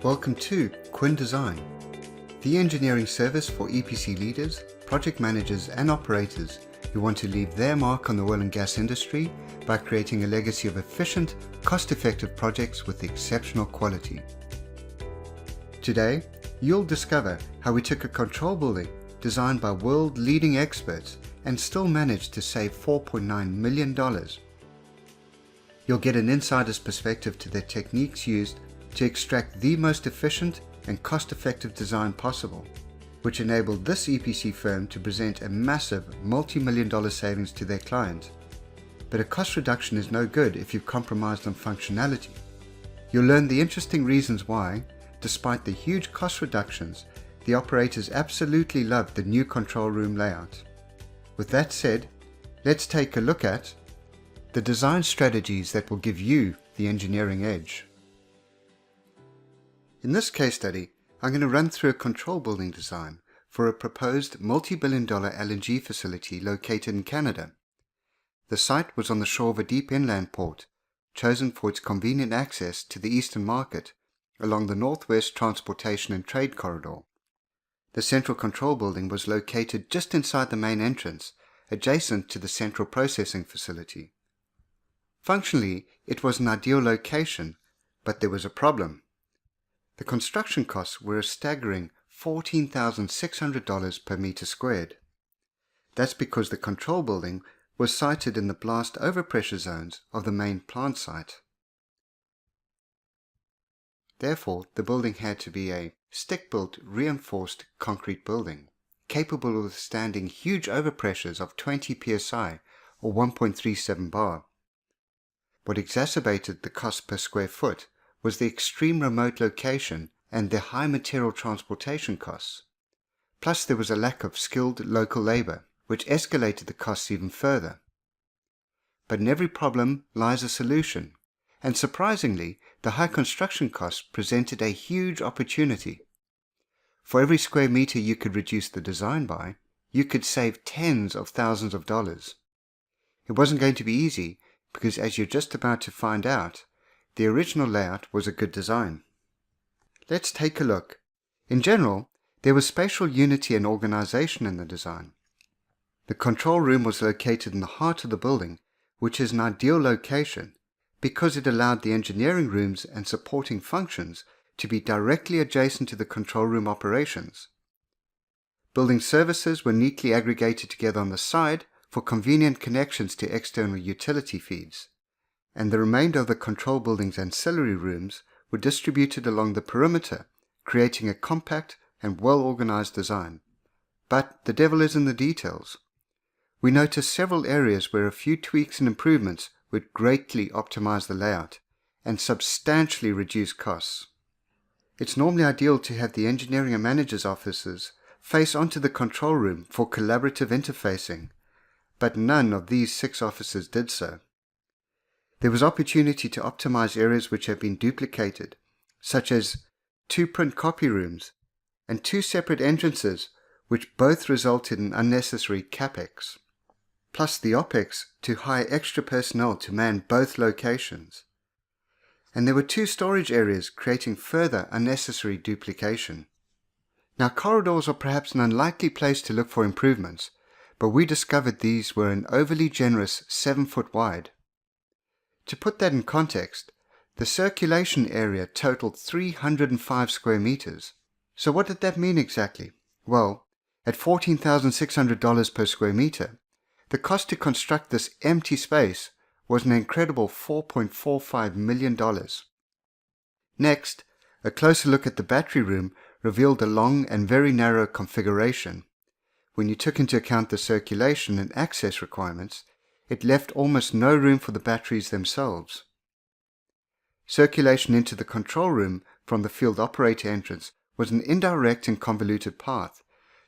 Welcome to Quinn Design, the engineering service for EPC leaders, project managers and operators who want to leave their mark on the oil and gas industry by creating a legacy of efficient, cost-effective projects with exceptional quality. Today, you'll discover how we took a control building designed by world-leading experts and still managed to save $4.9 million. You'll get an insider's perspective to the techniques used to extract the most efficient and cost-effective design possible, which enabled this EPC firm to present a massive multi-million-dollar savings to their clients. But a cost reduction is no good if you've compromised on functionality. You'll learn the interesting reasons why, despite the huge cost reductions, the operators absolutely loved the new control room layout. With that said, let's take a look at the design strategies that will give you the engineering edge. In this case study, I'm going to run through a control building design for a proposed multi-billion-dollar LNG facility located in Canada. The site was on the shore of a deep inland port, chosen for its convenient access to the eastern market along the northwest transportation and trade corridor. The central control building was located just inside the main entrance, adjacent to the central processing facility. Functionally, it was an ideal location, but there was a problem. The construction costs were a staggering $14,600 per meter squared. That's because the control building was sited in the blast overpressure zones of the main plant site. Therefore, the building had to be a stick-built reinforced concrete building, capable of withstanding huge overpressures of 20 psi or 1.37 bar. What exacerbated the cost per square foot was the extreme remote location and the high material transportation costs. Plus there was a lack of skilled local labor, which escalated the costs even further. But in every problem lies a solution, and surprisingly, the high construction costs presented a huge opportunity. For every square meter you could reduce the design by, you could save tens of thousands of dollars. It wasn't going to be easy, because as you're just about to find out, the original layout was a good design. Let's take a look. In general, there was spatial unity and organization in the design. The control room was located in the heart of the building, which is an ideal location because it allowed the engineering rooms and supporting functions to be directly adjacent to the control room operations. Building services were neatly aggregated together on the side for convenient connections to external utility feeds, and the remainder of the control building's ancillary rooms were distributed along the perimeter, creating a compact and well-organized design. But the devil is in the details. We noticed several areas where a few tweaks and improvements would greatly optimize the layout and substantially reduce costs. It's normally ideal to have the engineering and manager's offices face onto the control room for collaborative interfacing, but none of these 6 offices did so. There was opportunity to optimize areas which have been duplicated, such as 2 print copy rooms and 2 separate entrances, which both resulted in unnecessary capex, plus the opex to hire extra personnel to man both locations. And there were 2 storage areas, creating further unnecessary duplication. Now, corridors are perhaps an unlikely place to look for improvements, but we discovered these were an overly generous 7 foot wide. To put that in context, the circulation area totaled 305 square meters. So what did that mean exactly? Well, at $14,600 per square meter, the cost to construct this empty space was an incredible $4.45 million. Next, a closer look at the battery room revealed a long and very narrow configuration. When you took into account the circulation and access requirements, it left almost no room for the batteries themselves. Circulation into the control room from the field operator entrance was an indirect and convoluted path,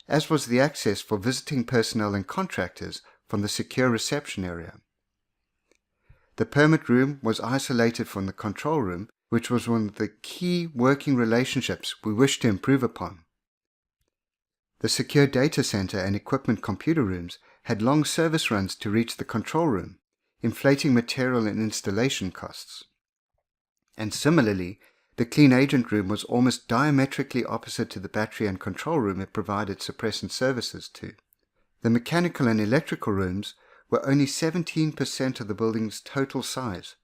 as was the access for visiting personnel and contractors from the secure reception area. The permit room was isolated from the control room, which was one of the key working relationships we wished to improve upon. The secure data center and equipment computer rooms had long service runs to reach the control room, inflating material and installation costs. And similarly, The clean agent room was almost diametrically opposite to the battery and control room it provided suppressant services to. The mechanical and electrical rooms were only 17% of the building's total size.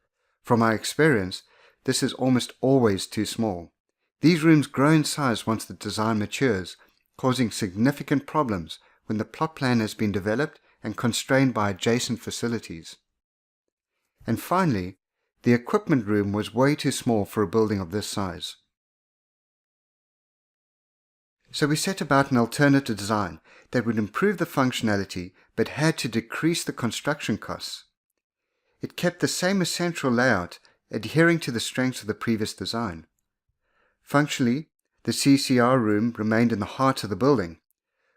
From my experience, this is almost always too small. These rooms grow in size once the design matures, causing significant problems when the plot plan has been developed and constrained by adjacent facilities. And finally, the equipment room was way too small for a building of this size. So we set about an alternative design that would improve the functionality but had to decrease the construction costs. It kept the same essential layout, adhering to the strengths of the previous design. Functionally, the CCR room remained in the heart of the building,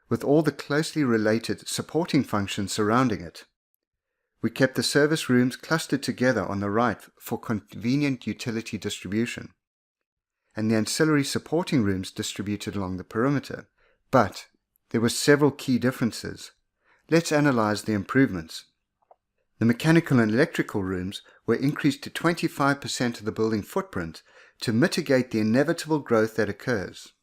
with all the closely related supporting functions surrounding it. We kept the service rooms clustered together on the right for convenient utility distribution, and the ancillary supporting rooms distributed along the perimeter. But there were several key differences. Let's analyze the improvements. The mechanical and electrical rooms were increased to 25% of the building footprint to mitigate the inevitable growth that occurs.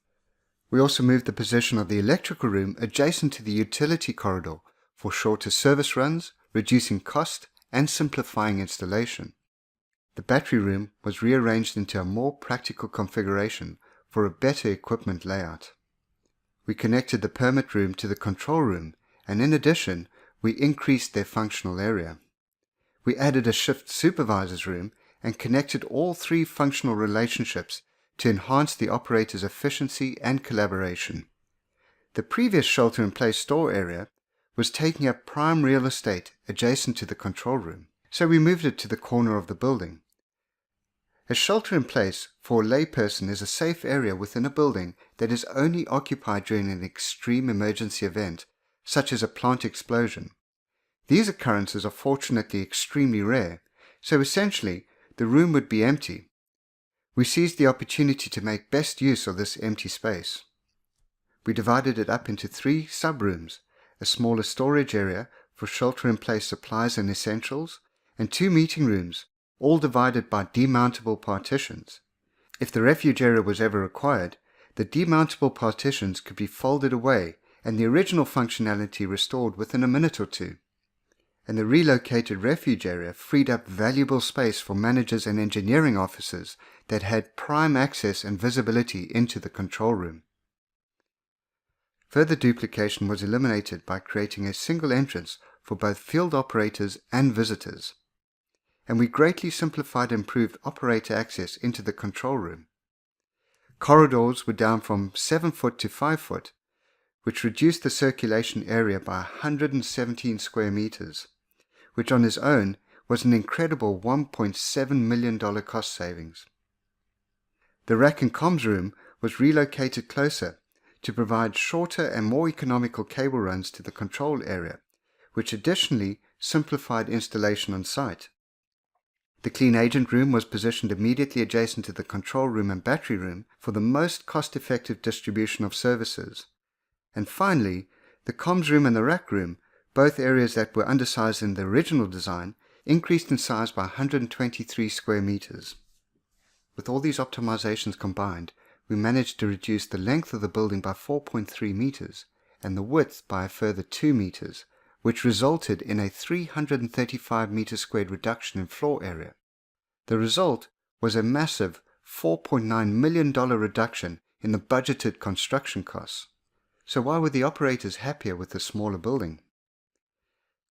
We also moved the position of the electrical room adjacent to the utility corridor for shorter service runs, reducing cost and simplifying installation. The battery room was rearranged into a more practical configuration for a better equipment layout. We connected the permit room to the control room, and in addition, we increased their functional area. We added a shift supervisor's room and connected all three functional relationships to enhance the operator's efficiency and collaboration. The previous shelter-in-place store area was taking up prime real estate adjacent to the control room, so we moved it to the corner of the building. A shelter-in-place for a layperson is a safe area within a building that is only occupied during an extreme emergency event, such as a plant explosion. These occurrences are fortunately extremely rare, so essentially the room would be empty. We seized the opportunity to make best use of this empty space. We divided it up into 3 sub-rooms, a smaller storage area for shelter-in-place supplies and essentials, and 2 meeting rooms, all divided by demountable partitions. If the refuge area was ever required, the demountable partitions could be folded away and the original functionality restored within a minute or two. And the relocated refuge area freed up valuable space for managers and engineering officers that had prime access and visibility into the control room. Further duplication was eliminated by creating a single entrance for both field operators and visitors. And we greatly simplified and improved operator access into the control room. Corridors were down from 7 foot to 5 foot, which reduced the circulation area by 117 square meters, which on its own was an incredible $1.7 million cost savings. The rack and comms room was relocated closer to provide shorter and more economical cable runs to the control area, which additionally simplified installation on site. The clean agent room was positioned immediately adjacent to the control room and battery room for the most cost-effective distribution of services. And finally, the comms room and the rack room, both areas that were undersized in the original design, increased in size by 123 square meters. With all these optimizations combined, we managed to reduce the length of the building by 4.3 meters and the width by a further 2 meters, which resulted in a 335 meters squared reduction in floor area. The result was a massive $4.9 million reduction in the budgeted construction costs. So why were the operators happier with the smaller building?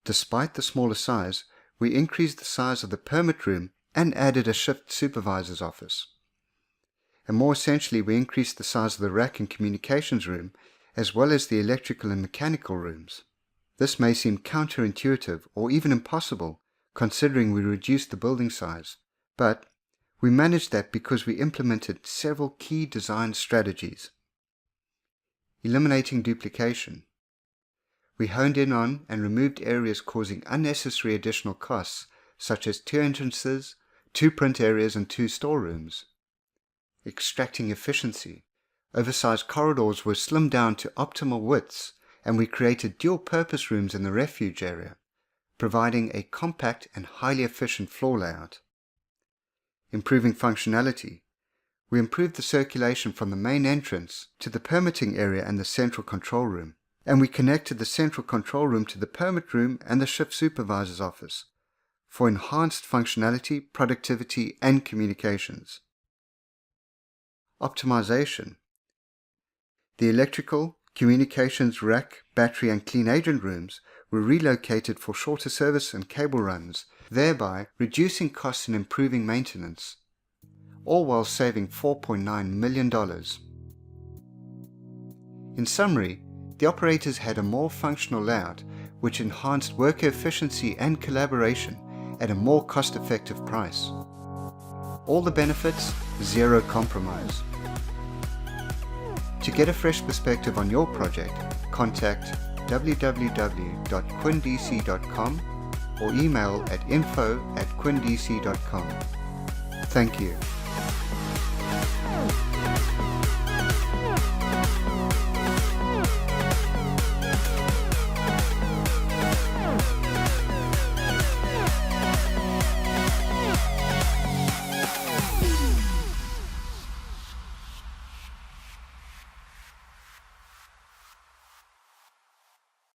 Despite the smaller size, we increased the size of the permit room and added a shift supervisor's office. And more essentially, we increased the size of the rack and communications room, as well as the electrical and mechanical rooms. This may seem counterintuitive or even impossible, considering we reduced the building size, but we managed that because we implemented several key design strategies. Eliminating duplication. We honed in on and removed areas causing unnecessary additional costs, such as 2 entrances, 2 print areas, and 2 storerooms. Extracting efficiency. Oversized corridors were slimmed down to optimal widths, and we created dual-purpose rooms in the refuge area, providing a compact and highly efficient floor layout. Improving functionality. We improved the circulation from the main entrance to the permitting area and the central control room. And we connected the central control room to the permit room and the shift supervisor's office for enhanced functionality, productivity, and communications. Optimization. The electrical, communications rack, battery, and clean agent rooms were relocated for shorter service and cable runs, thereby reducing costs and improving maintenance, all while saving $4.9 million. In summary, the operators had a more functional layout which enhanced worker efficiency and collaboration at a more cost-effective price. All the benefits, zero compromise. To get a fresh perspective on your project, contact www.quindc.com or email at info@quindc.com. Thank you.